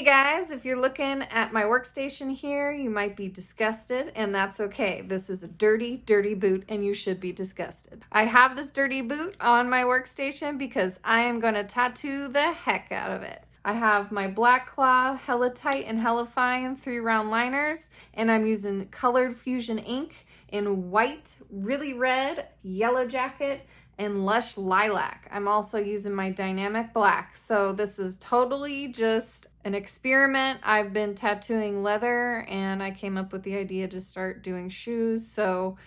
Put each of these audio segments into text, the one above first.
guys, if you're looking at my workstation here, you might be disgusted, and that's okay. This is a dirty, dirty boot, and you should be disgusted. I have this dirty boot on my workstation because I am going to tattoo the heck out of it. I have my Black Claw Hella Tight and Hella Fine 3-round liners, and I'm using Colored Fusion ink in white, really red, yellow jacket, and Lush Lilac. I'm also using my Dynamic Black. So this is totally just an experiment. I've been tattooing leather and I came up with the idea to start doing shoes. So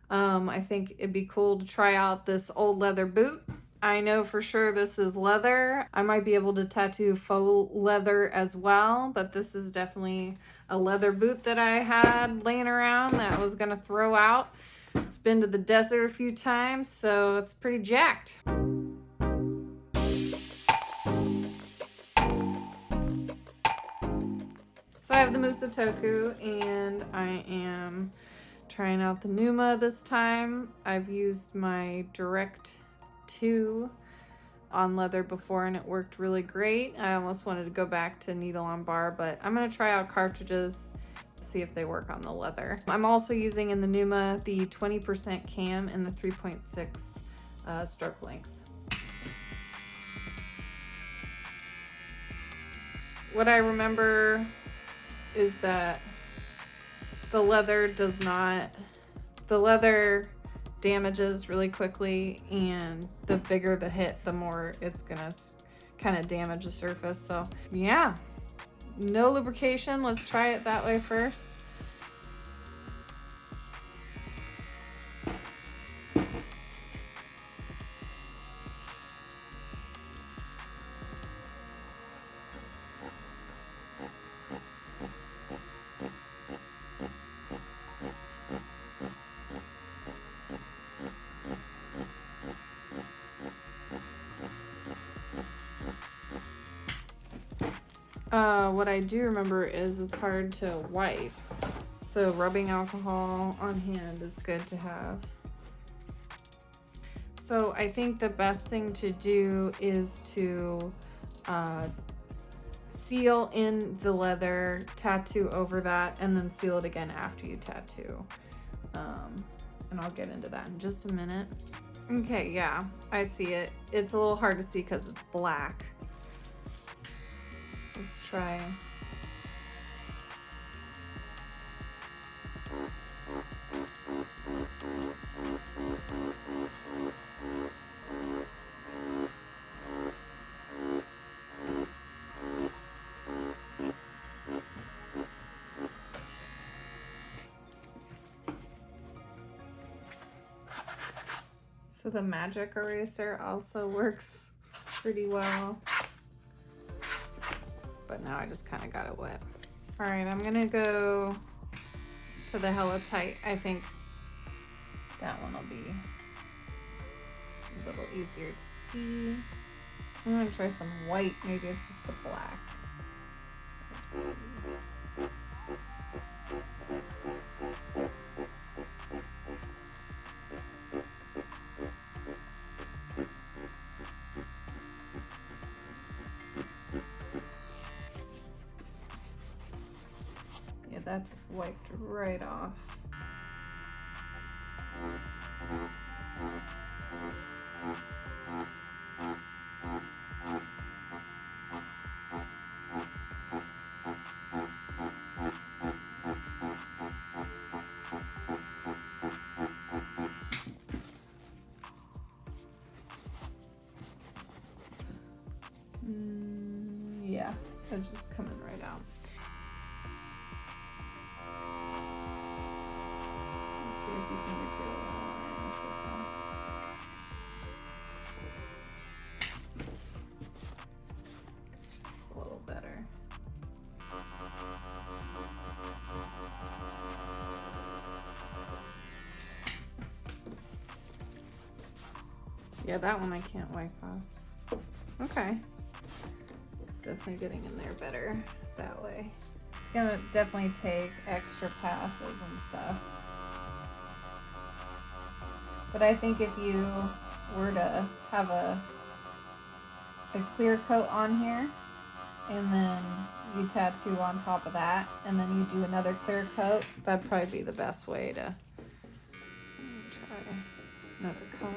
I think it'd be cool to try out this old leather boot. I know for sure this is leather. I might be able to tattoo faux leather as well, but this is definitely a leather boot that I had laying around that I was gonna throw out. It's been to the desert a few times, so it's pretty jacked. So I have the Musa Toku, and I am trying out the Numa this time. I've used my Direct 2 on leather before, and it worked really great. I almost wanted to go back to needle on bar, but I'm gonna try out Cartridges, see if they work on the leather. I'm also using in the Numa the 20% cam and the 3.6 stroke length. What I remember is that the leather damages really quickly, and the bigger the hit, the more it's gonna kind of damage the surface. So yeah. No lubrication. Let's try it that way first. What I do remember is it's hard to wipe, so rubbing alcohol on hand is good to have. So I think the best thing to do is to seal in the leather, tattoo over that, and then seal it again after you tattoo. And I'll get into that in just a minute. Okay, yeah, I see it. It's a little hard to see because it's black. Let's try. So the magic eraser also works pretty well. But now I just kind of got it wet. All right, I'm gonna go to the Hella Tight. I think that one will be a little easier to see. I'm gonna try some white. Maybe it's just the black. That just wiped right off. Yeah, it's just coming right out. A little better. Yeah, that one I can't wipe off. Okay. It's definitely getting in there better that way. It's gonna definitely take extra passes and stuff. But I think if you were to have a clear coat on here, and then you tattoo on top of that, and then you do another clear coat. That'd probably be the best way to try another color.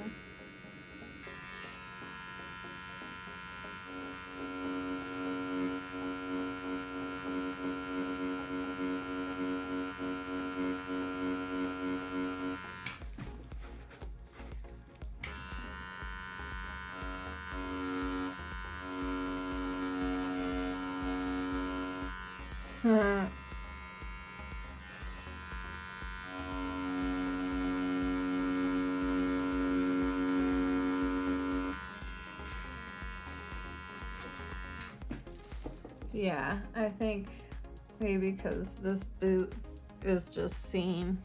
Yeah, I think maybe because this boot is just seen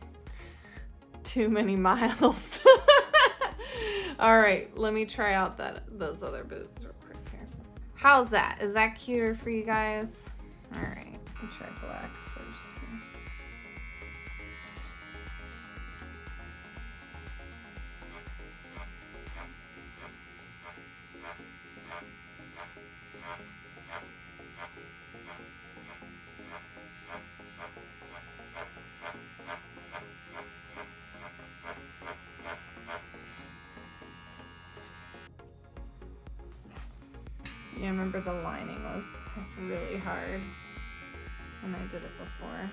too many miles. All right, let me try out those other boots real quick here. How's that? Is that cuter for you guys? All right, let's try black first here. Yeah, I remember the lining was really hard when I did it before. Let's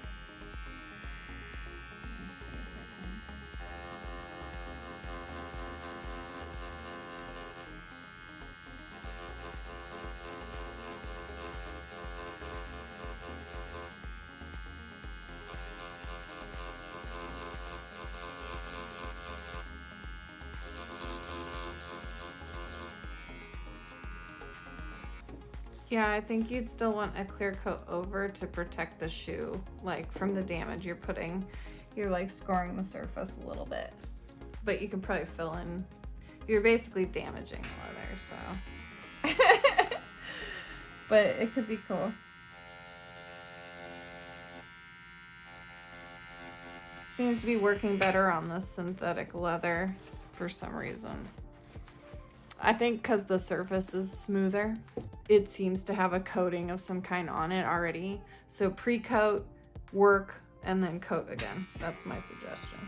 see if I can. Yeah, I think you'd still want a clear coat over to protect the shoe, like from the damage you're putting. You're like scoring the surface a little bit, but you can probably fill in. You're basically damaging the leather, so. But it could be cool. Seems to be working better on this synthetic leather for some reason. I think because the surface is smoother, it seems to have a coating of some kind on it already. So pre-coat, work, and then coat again. That's my suggestion.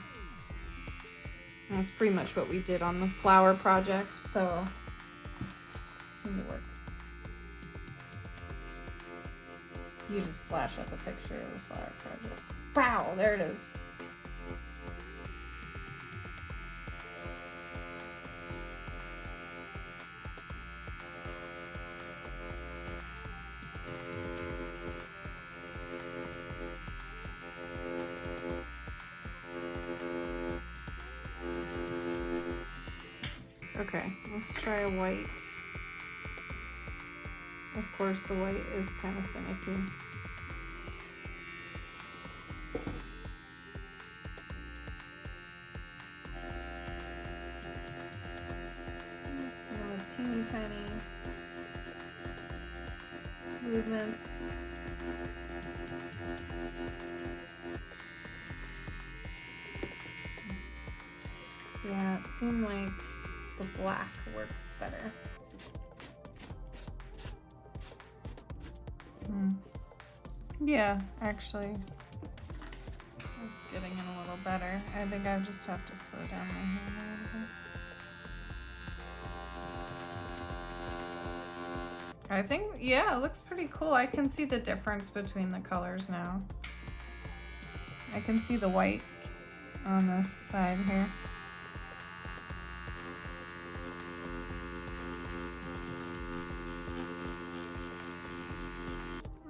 And that's pretty much what we did on the flower project, so it seemed to work. You just flash up a picture of the flower project. Wow, there it is. Okay, let's try a white. Of course, the white is kind of finicky. Teeny tiny movements. Yeah, it seemed like the black works better. Yeah, actually, it's getting in a little better. I think I just have to slow down my hand a little bit. I think, yeah, it looks pretty cool. I can see the difference between the colors now. I can see the white on this side here.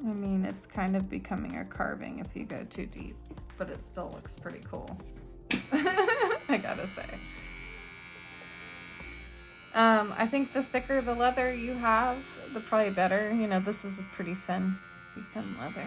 I mean, it's kind of becoming a carving if you go too deep, but it still looks pretty cool. I gotta say. I think the thicker the leather you have, the probably better. You know, this is a pretty thin leather.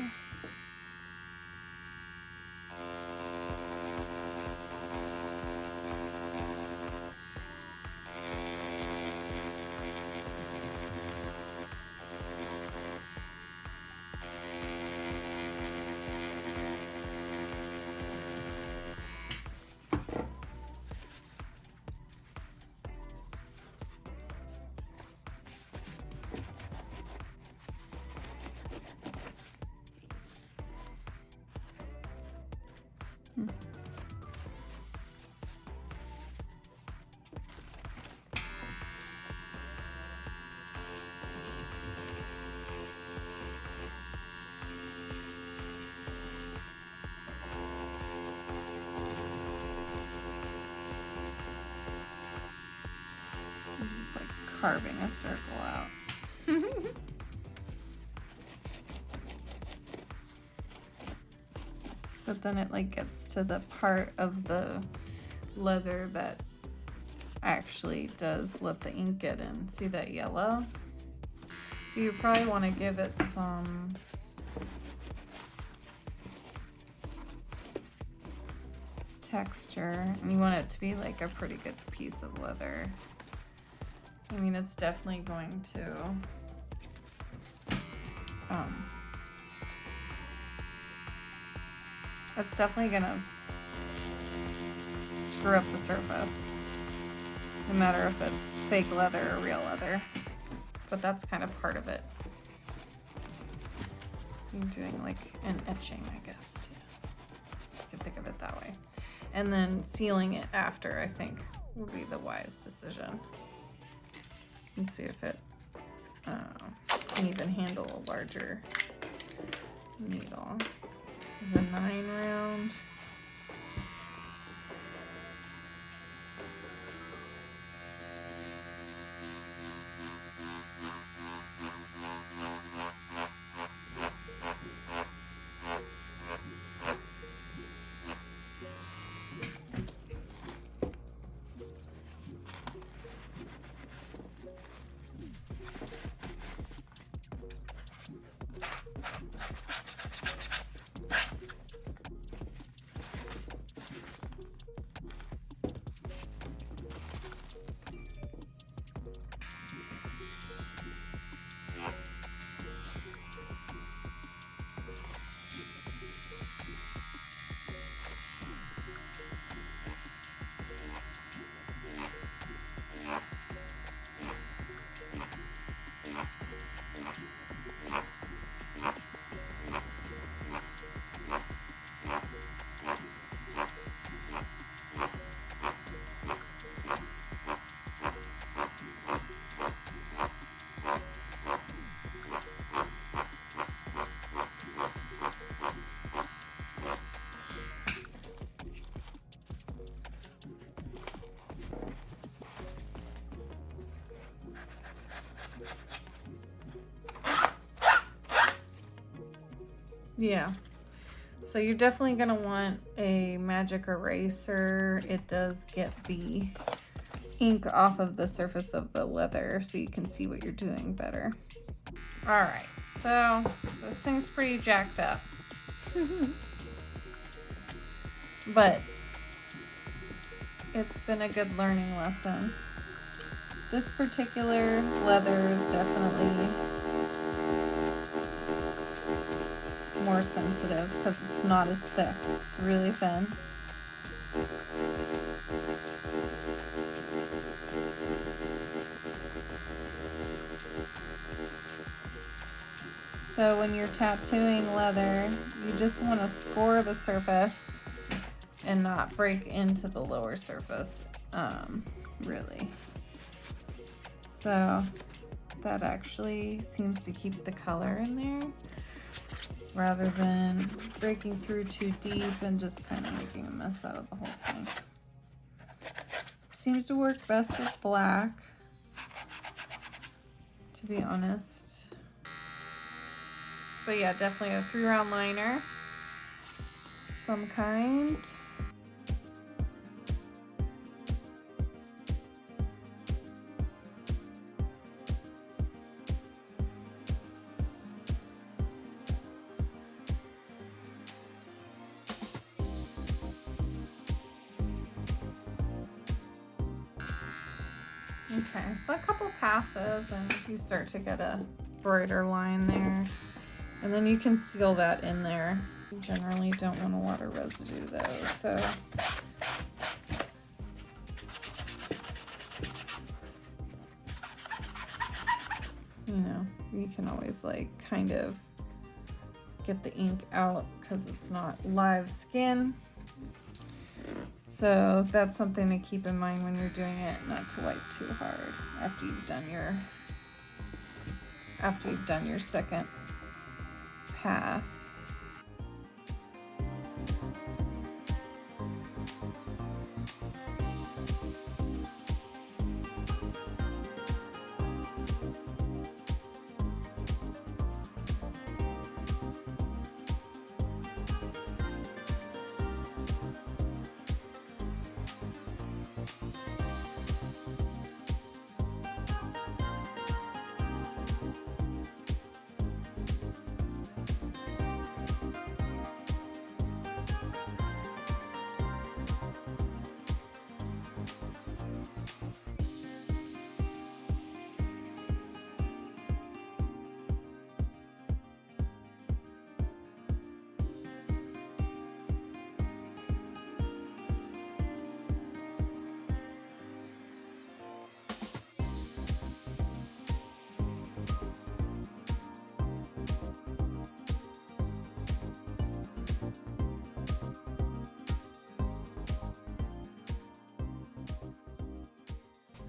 carving a circle out. But then it like gets to the part of the leather that actually does let the ink get in. See that yellow? So you probably want to give it some texture, and you want it to be like a pretty good piece of leather. I mean, it's definitely going to it's definitely gonna screw up the surface, no matter if it's fake leather or real leather. But that's kind of part of it. I'm doing like an etching, I guess, too. You can think of it that way. And then sealing it after, I think, would be the wise decision. Let's see if it can even handle a larger needle. This is a 9 round. Yeah, so you're definitely gonna want a magic eraser. It does get the ink off of the surface of the leather so you can see what you're doing better. All right, so this thing's pretty jacked up. But it's been a good learning lesson. This particular leather is definitely more sensitive because it's not as thick. It's really thin. So when you're tattooing leather, you just want to score the surface and not break into the lower surface, really. So that actually seems to keep the color in there, rather than breaking through too deep and just kind of making a mess out of the whole thing. Seems to work best with black, to be honest. But yeah, definitely a 3-round liner, some kind. Okay, so a couple passes and you start to get a brighter line there. And then you can seal that in there. You generally don't want a lot of residue though, so. You know, you can always like kind of get the ink out because it's not live skin. So that's something to keep in mind when you're doing it, not to wipe too hard after you've done your second pass.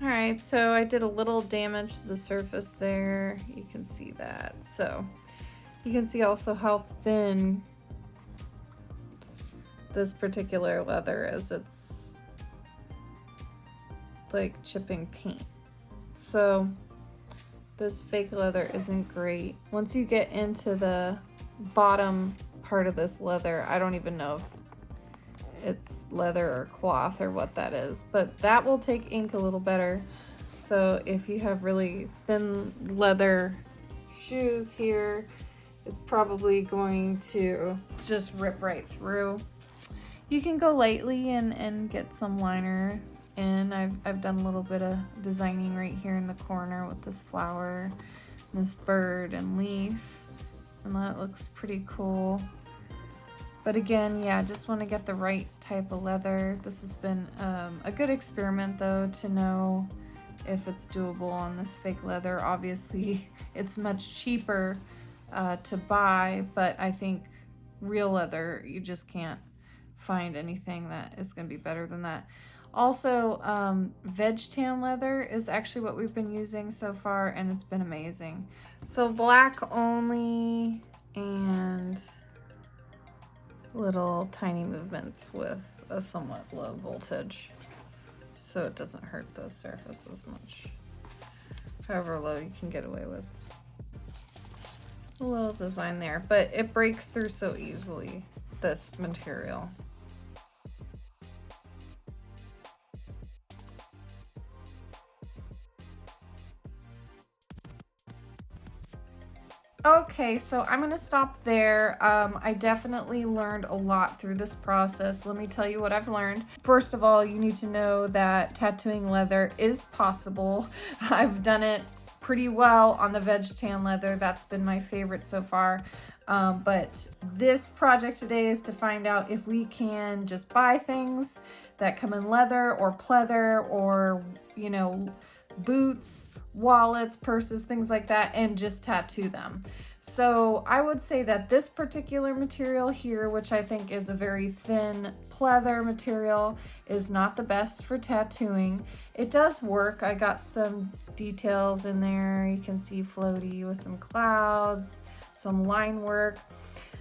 All right, so I did a little damage to the surface there. You can see that. So you can see also how thin this particular leather is. It's like chipping paint. So this fake leather isn't great. Once you get into the bottom part of this leather, I don't even know if it's leather or cloth or what that is, but that will take ink a little better. So if you have really thin leather shoes here, it's probably going to just rip right through. You can go lightly and get some liner in. I've done a little bit of designing right here in the corner with this flower, this bird and leaf, and that looks pretty cool. But again, yeah, just want to get the right type of leather. This has been a good experiment though, to know if it's doable on this fake leather. Obviously, it's much cheaper to buy, but I think real leather, you just can't find anything that is going to be better than that. Also, veg tan leather is actually what we've been using so far, and it's been amazing. So black only, and little tiny movements with a somewhat low voltage, so it doesn't hurt the surface as much. However low you can get away with. A little design there, but it breaks through so easily, this material. Okay, so I'm gonna stop there. I definitely learned a lot through this process. Let me tell you what I've learned. First of all, you need to know that tattooing leather is possible. I've done it pretty well on the veg tan leather. That's been my favorite so far. But this project today is to find out if we can just buy things that come in leather or pleather, or, you know, boots, wallets, purses, things like that, and just tattoo them. So I would say that this particular material here, which I think is a very thin pleather material, is not the best for tattooing. It does work. I got some details in there. You can see floaty with some clouds, some line work.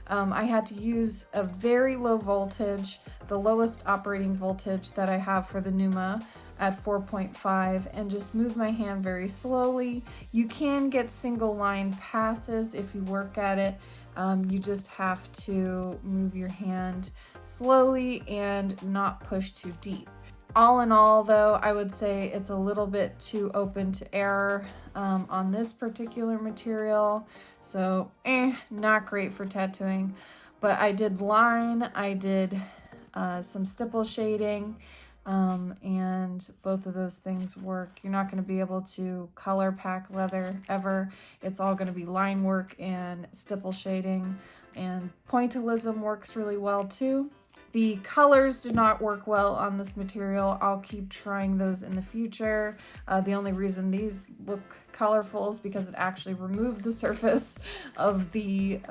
I had to use a very low voltage, the lowest operating voltage that I have for the Numa, at 4.5, and just move my hand very slowly. You can get single line passes if you work at it. You just have to move your hand slowly and not push too deep. All in all though, I would say it's a little bit too open to error on this particular material. So not great for tattooing, but I did line, I did some stipple shading, and both of those things work. You're not going to be able to color pack leather ever. It's all going to be line work and stipple shading, and pointillism works really well too. The colors do not work well on this material. I'll keep trying those in the future. The only reason these look colorful is because it actually removed the surface of the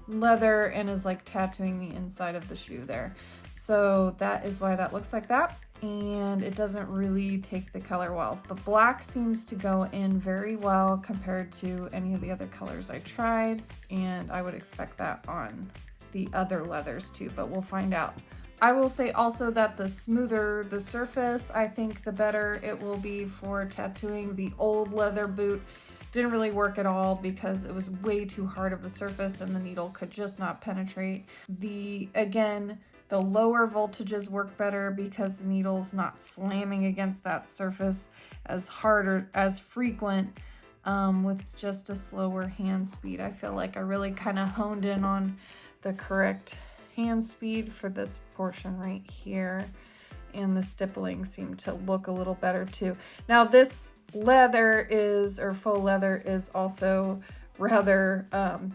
leather and is like tattooing the inside of the shoe there. So that is why that looks like that, and it doesn't really take the color well. But black seems to go in very well compared to any of the other colors I tried, and I would expect that on the other leathers too, but we'll find out. I will say also that the smoother the surface, I think the better it will be for tattooing. The old leather boot didn't really work at all because it was way too hard of a surface and the needle could just not penetrate. Again, the lower voltages work better because the needle's not slamming against that surface as hard or as frequent with just a slower hand speed. I feel like I really kind of honed in on the correct hand speed for this portion right here, and the stippling seemed to look a little better too. Now this leather or faux leather is also rather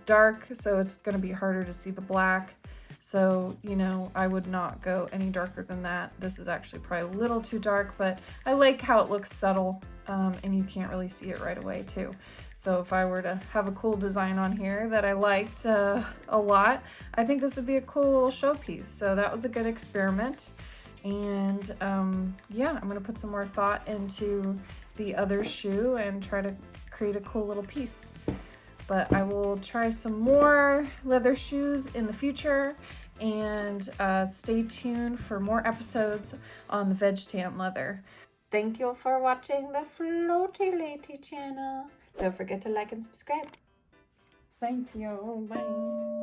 dark, so it's going to be harder to see the black. So, you know, I would not go any darker than that. This is actually probably a little too dark, but I like how it looks subtle, and you can't really see it right away too. So if I were to have a cool design on here that I liked a lot, I think this would be a cool little showpiece. So that was a good experiment. And yeah, I'm gonna put some more thought into the other shoe and try to create a cool little piece. But I will try some more leather shoes in the future, and stay tuned for more episodes on the Veg Tan leather. Thank you for watching the Floaty Lady channel. Don't forget to like and subscribe. Thank you. Bye.